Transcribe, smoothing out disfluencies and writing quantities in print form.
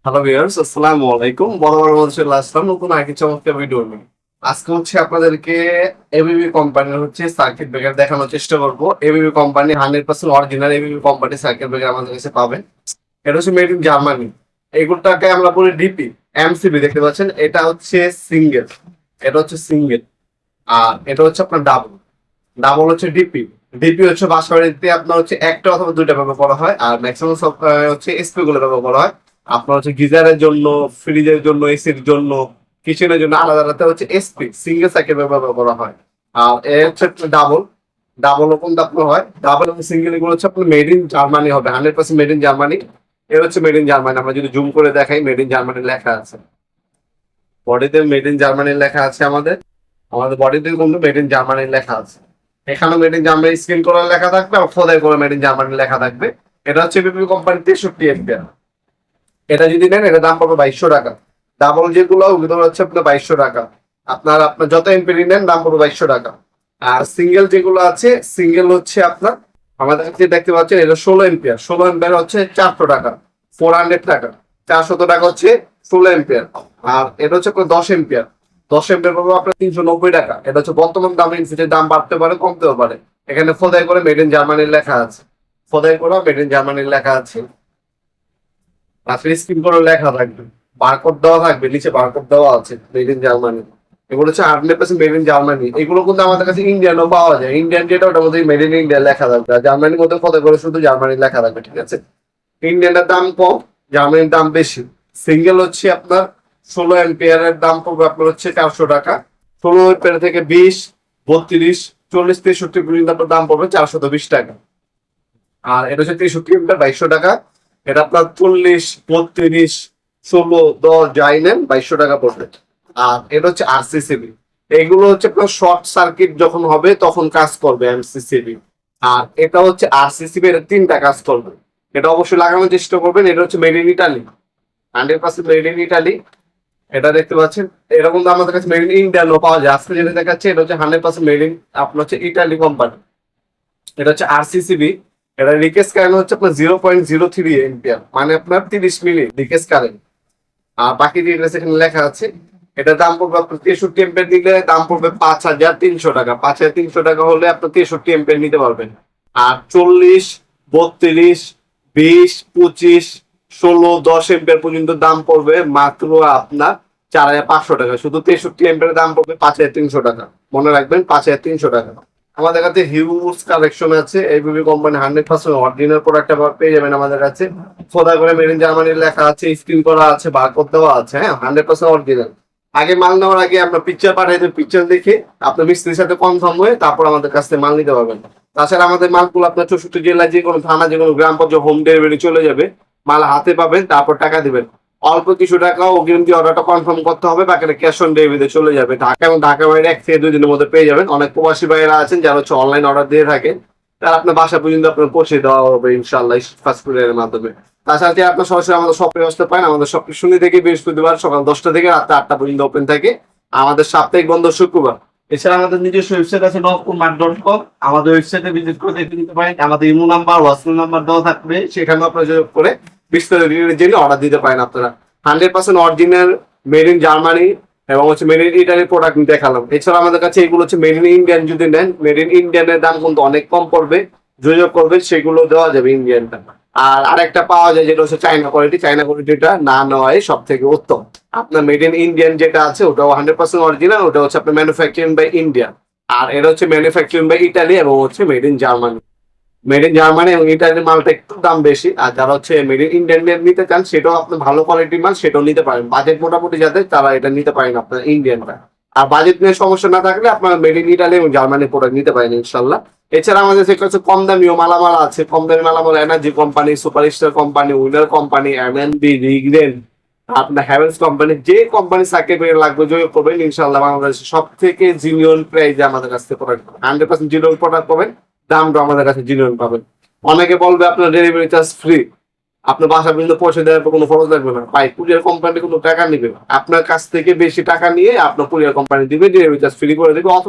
Hello viewers, আসসালামু আলাইকুম। বরাবর মতো চলে আসলাম নতুন আরেকটি চমৎকার ভিডিও নিয়ে। আজকে আপনাদেরকে এবিবি কোম্পানির সার্কিট ব্রেকার দেখানোর চেষ্টা করব। ABB company 100% original ABB company circuit breaker আমাদের কাছে পাবেন। এটা হচ্ছে মেড ইন জার্মানি। এগুলোটাকে আমরা বলি ডিপি, এমসিবি দেখতে পাচ্ছেন। এটা হচ্ছে সিঙ্গেল, এটা হচ্ছে সিঙ্গেল, আর এটা হচ্ছে আপনার ডাবল। ডাবল হচ্ছে ডিপি। ডিপি হচ্ছে বাসা বাড়িতে আপনার একটা অথবা দুইটা ব্যবহার করা হয়, আর ম্যাক্সিমাম সব এসপি গুলো ব্যবহার করা হয়। আপনার গিজারের জন্য, ফ্রিজের জন্য, এসির জন্য, কিচেনের জন্য আলাদা আলাদা এসপি সিঙ্গেল সাইকেল ব্যবহার করা হয়। আর এ হচ্ছে ডাবল। ডাবল ওপেন আপনার হয়। ডাবল এবং সিঙ্গেল এগুলো হচ্ছে আপনার মেড ইন জার্মানি হবে, 100% মেড ইন জার্মানি। এর হচ্ছে মেড ইন জার্মানি। আমরা যদি জুম করে দেখাই, মেড ইন জার্মানি লেখা আছে বডিতে, মেড ইন জার্মানি লেখা আছে। আমাদের আমাদের বডিতে কিন্তু মেড ইন জার্মানি লেখা আছে। এখানেও মেড ইন জার্মানি স্ক্রিন করে লেখা থাকবে, আর খোদাই করে মেড ইন জার্মানি লেখা থাকবে। এটা হচ্ছে বিপি কোম্পানির 63 এম্পিয়ার। এটা যদি নেন, এটা দাম পড়বে 2200 টাকা। ডাবল যেগুলো ওগুলো হচ্ছে আপনার 2200 টাকা। আপনার আপনার যত এমপিডি নেন দাম পড়বে 2200 টাকা। আর সিঙ্গেল যেগুলো আছে, সিঙ্গেল হচ্ছে আপনার আমাদের কাছে দেখতে পাচ্ছেন, এটা 16 এম্পিয়ার। 16 এম্পিয়ার হচ্ছে 400 টাকা, 400 টাকা। 400 টাকা হচ্ছে 16 এম্পিয়ার। আর এটা হচ্ছে আপনার 10 এম্পিয়ার। 10 এম্পিয়ার পাবো আপনার 390 টাকা। এটা হচ্ছে বর্তমান দাম, ইনফিটের দাম বাড়তে পারে, কমতেও পারে। এখানে খোদাই করে মেড ইন জার্মানির লেখা আছে, খোদাই করা মেড ইন জার্মানির লেখা আছে। আসলে স্ক্রিন করে লেখা থাকবে, বারকোড দেওয়া থাকবে, নিচে বারকোড দেওয়া আছে মেড ইন জার্মানি। এগুলো হচ্ছে 100% মেড ইন জার্মানি। এগুলো কিন্তু আমাদের কাছে ইন্ডিয়ানও পাওয়া যায়। ইন্ডিয়ান যেটা, ওটার মধ্যে মেড ইন ইন্ডিয়া লেখা থাকবে, আর জার্মানির মধ্যে কত করে শুধু জার্মানি লেখা থাকবে। ঠিক আছে, ইন্ডিয়ানের দাম কম, জার্মানির দাম বেশি। সিঙ্গেল হচ্ছে আপনার 16 এম্পিয়ারের দাম পড়বে আপনার হচ্ছে 400 টাকা। 16 এম্পিয়ার থেকে 20, 32, 40, 63 পর্যন্ত আপনার দাম পড়বে 420 টাকা। আর এটা হচ্ছে 63 এম্পিয়ার, 2200 টাকা। এটা আপনার 40, 32, 16, 10 যাই নেন 2200 টাকা পড়বে। আর এটা হচ্ছে আরসিসিবি। এগুলো হচ্ছে আপনার শর্ট সার্কিট যখন হবে তখন কাজ করবে এমসিসিবি। আর এটা হচ্ছে আরসিসিবি, এটা 3টা কাজ করবে। এটা অবশ্যই লাগানোর চেষ্টা করবেন। এটা হচ্ছে made in Italy, 100% made in Italy. এটা দেখতে পাচ্ছেন। এরকম তো আমাদের কাছে মেড ইন ইন্ডিয়ানও পাওয়া যায়। আজকে যেটা দেখাচ্ছে এটা হচ্ছে 100% মেড ইন আপনার ইটালি কোম্পানি। এটা হচ্ছে আরসিসিবি। এটা লিকেজ কারেন্ট হচ্ছে আপনার 0.03 এম্পিয়ার, মানে আপনার 30 মিলি লিকেজ কারেন্ট। আর বাকি ডিটেলস এখানে লেখা আছে। এটা দাম পড়বে আপনার 63 এম্পিয়ার দিলে দাম পড়বে 5300 টাকা। 5300 টাকা হলে আপনার 63 এম্পিয়ার নিতে পারবেন। আর 40, 32, 20, 25, 16, 10 এম্পিয়ার পর্যন্ত দাম পড়বে মাত্র আপনার 4500 টাকা। শুধু 63 এম্পিয়ার দাম পড়বে 5300 টাকা। মনে রাখবেন, 5300 টাকা। আমাদের কাছে হিউজ কালেকশন আছে। এবিবি কোম্পানি 100% অরিজিনাল প্রোডাক্ট পেয়ে যাবেন আমাদের কাছে। খোদা করে মেড ইন জার্মানির লেখা আছে, স্ক্রিন করা আছে, বারকোড দেওয়া আছে। হ্যাঁ, 100% অরিজিনাল। আগে মাল নেওয়ার আগে আপনার পিকচার পাঠাই দেবেন, পিকচার দেখে আপনার মিস্ত্রির সাথে কনফার্ম হয়ে তারপর আমাদের কাছ থেকে মাল নিতে পারবেন। তাছাড়া আমাদের মালগুলো আপনার 64 জেলায় যে কোনো থানা, যে কোনো গ্রাম পর্যায়ে হোম ডেলিভারি চলে যাবে। মাল হাতে পাবেন, তারপর টাকা দিবেন। অল্প কিছু টাকা অগ্রিম দিয়ে অর্ডারটা কনফার্ম করতে হবে, বাকিটা ক্যাশ অন ডেলিভারিতে চলে যাবে। ঢাকা এবং ঢাকা বাইরে 1 থেকে 2 দিনের মধ্যে পেয়ে যাবেন। অনেক প্রবাসী ভাইয়েরা আছেন যারা অনলাইন অর্ডার দিয়ে থাকেন, তারা আপনার বাসা পর্যন্ত আপনার পৌঁছে দেওয়া হবে ইনশাআল্লাহ ফাস্ট ফুডের মাধ্যমে। তাছাড়া যে আপনার সরাসরি আমাদের শপে আসতে পারেন। আমাদের শপ শনি থেকে বৃহস্পতিবার সকাল 10টা থেকে রাত 8টা পর্যন্ত ওপেন থাকে। আমাদের সাপ্তাহিক বন্ধ শুক্রবার। এছাড়া আমাদের নিজস্ব ওয়েবসাইট আছে nokkumat.com। আমাদের ওয়েবসাইটে ভিজিট করে দেখে নিতে পারেন। আমাদের ইমো নাম্বার, হোয়াটসঅ্যাপ নাম্বার দেওয়া থাকবে, সেখানে আপনারা যোগাযোগ করে বিস্তারিত জেনে অর্ডার দিতে পারেন। আপনারা 100% অরিজিনাল মেড ইন জার্মানি এবং মেড ইন ইটালির প্রোডাক্ট দেখালাম। এছাড়া আমাদের কাছে এগুলো মেড ইন ইন্ডিয়ান যদি নেন, মেড ইন ইন্ডিয়ানের দাম কিন্তু অনেক কম পড়বে। যোগাযোগ করবেন, সেগুলো দেওয়া যাবে ইন্ডিয়ানটা। আর আরেকটা পাওয়া যায় যেটা হচ্ছে চাইনা কোয়ালিটি। চাইনা কোয়ালিটিটা না নেওয়াই সব থেকে উত্তম। আপনার মেড ইন ইন্ডিয়ান যেটা আছে ওটাও 100% অরিজিনাল, ওটা হচ্ছে আপনার ম্যানুফ্যাকচারিং বাই ইন্ডিয়া। আর এটা হচ্ছে ম্যানুফ্যাকচারিং বাই ইটালি এবং made in Germany. Made in Germany এবং ইটালির মালটা একটু দাম বেশি। আর যারা মেড ইন ইন্ডিয়ান নিতে চান, সেটাও আপনি ভালো কোয়ালিটির মাল, সেটাও নিতে পারেন। বাজেট মোটামুটি যাদের, তারা এটা নিতে পারেন আপনার ইন্ডিয়ানটা। আর বাজেট নিয়ে সমস্যা না থাকলে আপনারা মেড ইন ইটালি এবং জার্মানির প্রোডাক্ট নিতে পারেন ইনশাল্লাহ। এছাড়া আমাদের কাছে কম দামিও মালামাল আছে। কম দামি মালামাল energy company, superstar company, winner company, MNB, রিগরেন, আপনার হ্যাভেলস কোম্পানি, যে কোম্পানি সার্কিট লাগবে যোগাযোগ করবেন ইনশাল্লাহ। বাংলাদেশের সব থেকে জিনিয়ন প্রাইসে আমাদের কাছ থেকে প্রোডাক্ট 100% জিনিয়ন প্রোডাক্ট পাবেন। দামটা আমাদের কাছে জিনিয়ন পাবেন। অনেকে বলবে আপনার ডেলিভারি চার্জ ফ্রি, আপনার বাসা পর্যন্ত পৌঁছে দেওয়ার কোনো খরচ লাগবে না। ভাই, কুরিয়ার কোম্পানি কোনো টাকা নিবে না। আপনার কাছ থেকে বেশি টাকা নিয়ে আপনার কুরিয়ার কোম্পানি দিবে, ডেলিভারি চার্জ ফ্রি করে দেবে। অথবা